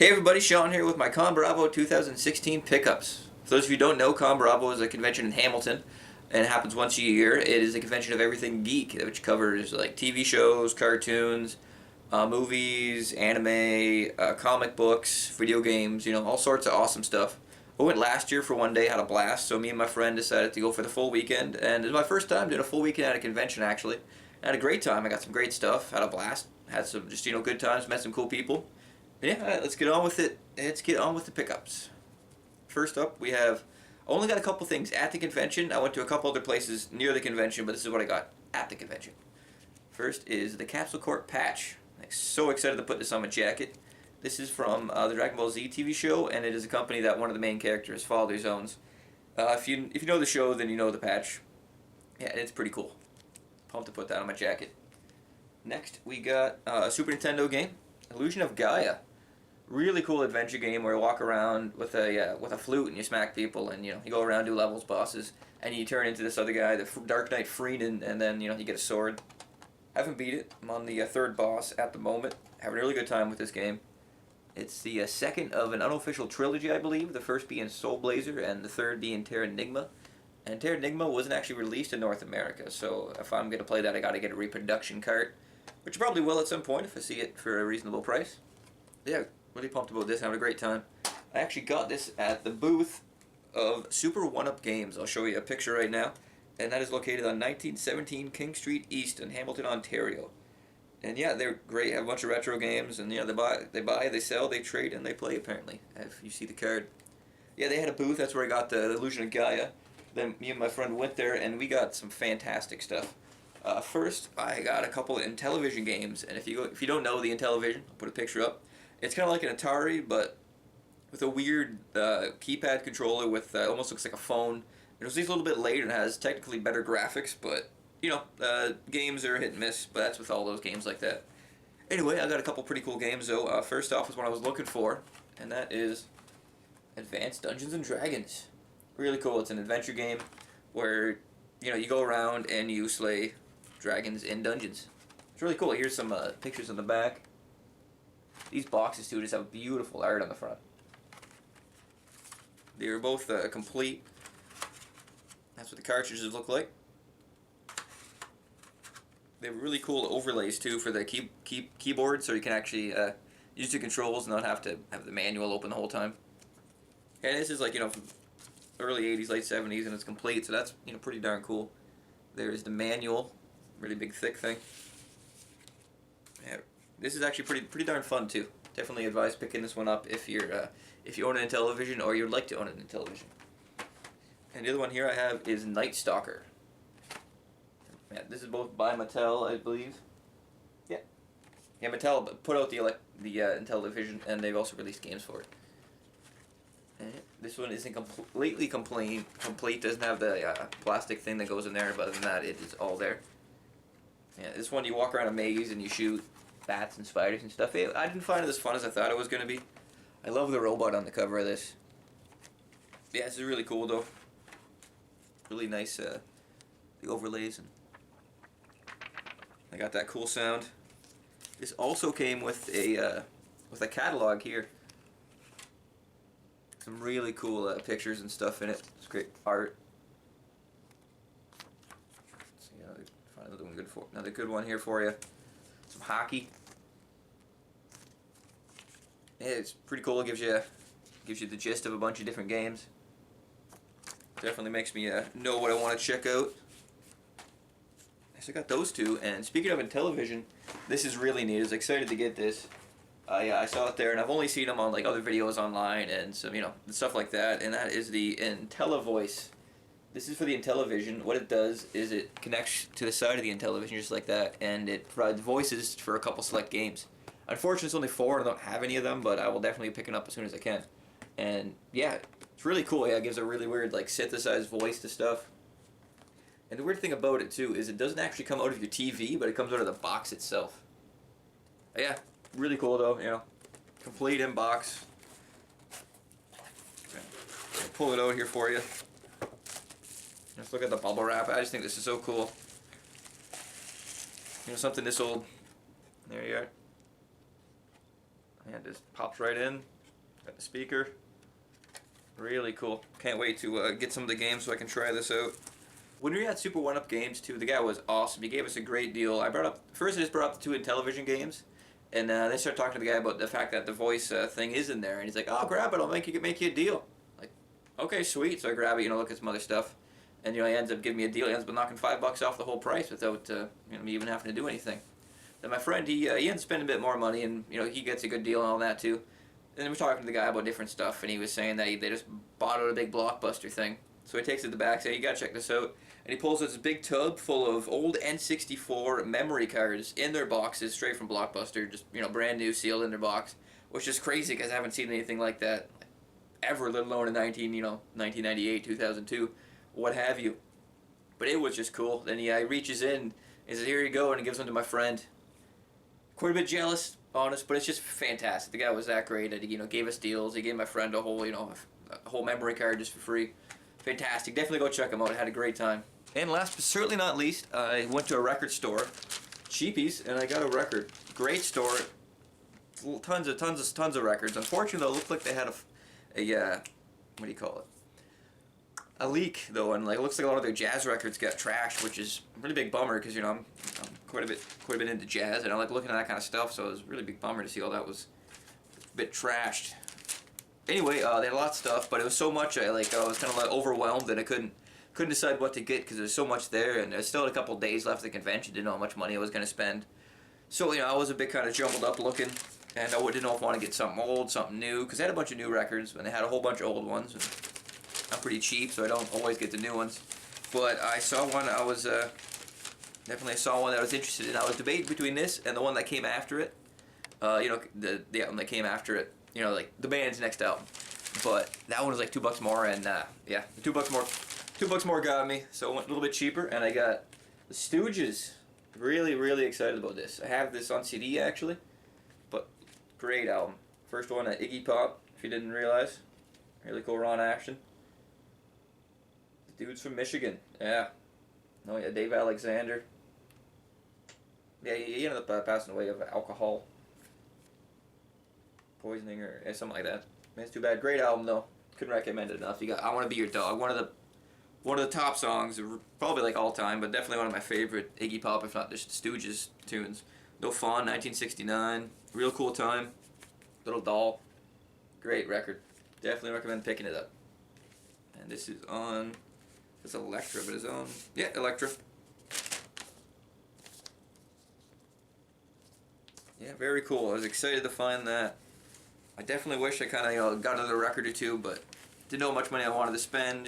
Hey everybody, Sean here with my Con Bravo 2016 pickups. For those of you who don't know, Con Bravo is a convention in Hamilton, and it happens once a year. It is a convention of everything geek, which covers like TV shows, cartoons, movies, anime, comic books, video games, all sorts of awesome stuff. I went last year for one day, had a blast, so me and my friend decided to go for the full weekend, and it was my first time doing a full weekend at a convention actually. I had a great time, I got some great stuff, had a blast, had some just, good times, met some cool people. Yeah, all right, let's get on with it. Let's get on with the pickups. First up, we have only got a couple things at the convention. I went to a couple other places near the convention, but this is what I got at the convention. First is the Capsule Corp patch. I'm so excited to put this on my jacket. This is from the Dragon Ball Z TV show, and it is a company that one of the main characters, Father, owns. If you know the show, then you know the patch. Yeah, it's pretty cool. Pumped to put that on my jacket. Next, we got a Super Nintendo game, Illusion of Gaia. Really cool adventure game where you walk around with a flute and you smack people, and you go around, do levels, bosses, and you turn into this other guy, the Dark Knight Freedin, and then you get a sword. Haven't beat it. I'm on the third boss at the moment. Having a really good time with this game. It's the second of an unofficial trilogy, I believe. The first being Soul Blazer and the third being Terra Nigma. And Terra Nigma wasn't actually released in North America, so if I'm gonna play that, I gotta get a reproduction cart, which I probably will at some point if I see it for a reasonable price. Yeah. Really pumped about this, having a great time. I actually got this at the booth of Super 1-Up Games. I'll show you a picture right now. And that is located on 1917 King Street East in Hamilton, Ontario. And yeah, they're great. Have a bunch of retro games, and they buy, they sell, they trade, and they play apparently. If you see the card. Yeah, they had a booth. That's where I got the Illusion of Gaia. Then me and my friend went there, and we got some fantastic stuff. First, I got a couple of Intellivision games, and if you don't know the Intellivision, I'll put a picture up. It's kind of like an Atari, but with a weird keypad controller with almost looks like a phone. It was a little bit later and has technically better graphics, but games are hit and miss. But that's with all those games like that. Anyway, I got a couple pretty cool games though. First off is what I was looking for, and that is Advanced Dungeons and Dragons. Really cool. It's an adventure game where you go around and you slay dragons in dungeons. It's really cool. Here's some pictures on the back. These boxes, too, just have beautiful art on the front. They are both complete. That's what the cartridges look like. They have really cool overlays, too, for the keyboard, so you can actually use the controls and not have to have the manual open the whole time. And this is like, from early 80s, late 70s, and it's complete, so that's, pretty darn cool. There's the manual, really big, thick thing. Yeah. This is actually pretty darn fun too. Definitely advise picking this one up if you own an Intellivision or you'd like to own an Intellivision. And the other one here I have is Night Stalker. Yeah, this is both by Mattel, I believe. Yeah, Mattel put out the Intellivision, and they've also released games for it. And this one isn't completely complete. Doesn't have the plastic thing that goes in there, but other than that, it is all there. Yeah, this one you walk around a maze and you shoot bats and spiders and stuff. I didn't find it as fun as I thought it was going to be. I love the robot on the cover of this. Yeah, this is really cool though. Really nice the overlays, and I got that cool sound. This also came with a catalog here. Some really cool pictures and stuff in it. It's great art. Let's see, find another good one here for you. Some hockey. Yeah, it's pretty cool. It gives you the gist of a bunch of different games. Definitely makes me know what I want to check out. So I got those two. And speaking of Intellivision, this is really neat. I was excited to get this. I saw it there, and I've only seen them on like other videos online and some stuff like that. And that is the IntelliVoice. This is for the Intellivision. What it does is it connects to the side of the Intellivision just like that, and it provides voices for a couple select games. Unfortunately, it's only 4, and I don't have any of them, but I will definitely pick it up as soon as I can. And yeah, it's really cool. Yeah, it gives a really weird synthesized voice to stuff. And the weird thing about it too is it doesn't actually come out of your TV, but it comes out of the box itself. Yeah, really cool though. Complete in box. I'll pull it out here for you. Let's look at the bubble wrap. I just think this is so cool. Something this old. There you are. And just pops right in. Got the speaker. Really cool. Can't wait to get some of the games so I can try this out. When we had Super 1-Up games too, the guy was awesome. He gave us a great deal. I just brought up the 2 Intellivision games, and they started talking to the guy about the fact that the voice thing is in there, and he's like, "Oh, grab it. I'll make you a deal." Like, okay, sweet. So I grab it. Look at some other stuff, and he ends up giving me a deal. He ends up knocking $5 off the whole price without me even having to do anything. Then my friend, he ends up spending a bit more money, and he gets a good deal and all that too. And we're talking to the guy about different stuff, and he was saying that they just bought out a big Blockbuster thing. So he takes it to the back, saying, "You gotta check this out." And he pulls out this big tub full of old N64 memory cards in their boxes, straight from Blockbuster, just brand new, sealed in their box, which is crazy because I haven't seen anything like that ever, let alone in 1998, 2002, what have you. But it was just cool. Then he reaches in, and says, "Here you go," and he gives them to my friend. Quite a bit jealous, honest, but it's just fantastic. The guy was that great. That he gave us deals. He gave my friend a whole a whole memory card just for free. Fantastic. Definitely go check him out. I had a great time. And last but certainly not least, I went to a record store, Cheapies, and I got a record. Great store. Tons of records. Unfortunately, though, it looked like they had a what do you call it? A leak though, and it looks like a lot of their jazz records got trashed, which is a really big bummer because I'm quite a bit into jazz, and I like looking at that kind of stuff. So it was a really big bummer to see all that was a bit trashed. Anyway, they had a lot of stuff, but it was so much I was kind of overwhelmed, and I couldn't decide what to get because there's so much there, and there's still a couple days left of the convention. Didn't know how much money I was going to spend, so I was a bit kind of jumbled up looking, and I didn't know if I wanted to get something old, something new, because they had a bunch of new records, and they had a whole bunch of old ones. And I'm pretty cheap, so I don't always get the new ones. But I saw one. I was definitely saw one that I was interested in. I was debating between this and the one that came after it. The album that came after it. Like the band's next album. But that one was like $2 more, and yeah, the $2 more got me. So it went a little bit cheaper, and I got the Stooges. Really, really excited about this. I have this on CD actually, but great album. First one at Iggy Pop, if you didn't realize. Really cool raw action. The dude's from Michigan. Yeah. Oh yeah, Dave Alexander. Yeah, he ended up passing away of alcohol poisoning or something like that. Man, it's too bad. Great album though. Couldn't recommend it enough. You got "I Want to Be Your Dog." One of the top songs, probably all time, but definitely one of my favorite Iggy Pop, if not just Stooges tunes. No Fun, 1969. Real cool time. Little Doll. Great record. Definitely recommend picking it up. And this is on. It's Electra, but it's on. Yeah, Electra. Yeah, very cool. I was excited to find that. I definitely wish I kind of got another record or two, but didn't know how much money I wanted to spend.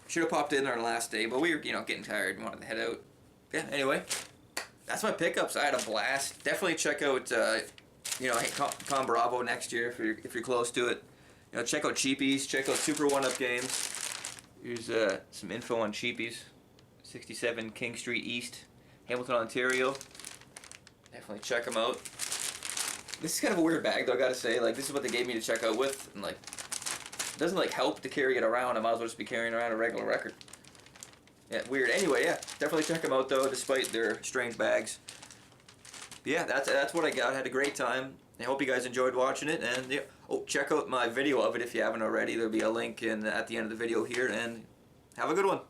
Should have popped in our last day, but we were getting tired and wanted to head out. Yeah. Anyway, that's my pickups. I had a blast. Definitely check out Con Bravo next year if you're close to it. Check out Cheapies. Check out Super 1-Up games. Here's some info on Cheapies. 67 King Street East, Hamilton, Ontario. Definitely check them out. This is kind of a weird bag though, I gotta say. This is what they gave me to check out with, and it doesn't help to carry it around. I might as well just be carrying around a regular record. Yeah, weird. Anyway, yeah, definitely check them out though, despite their strange bags. But yeah, that's what I got. I had a great time. I hope you guys enjoyed watching it, and yeah. Oh, check out my video of it if you haven't already. There'll be a link at the end of the video here, and have a good one.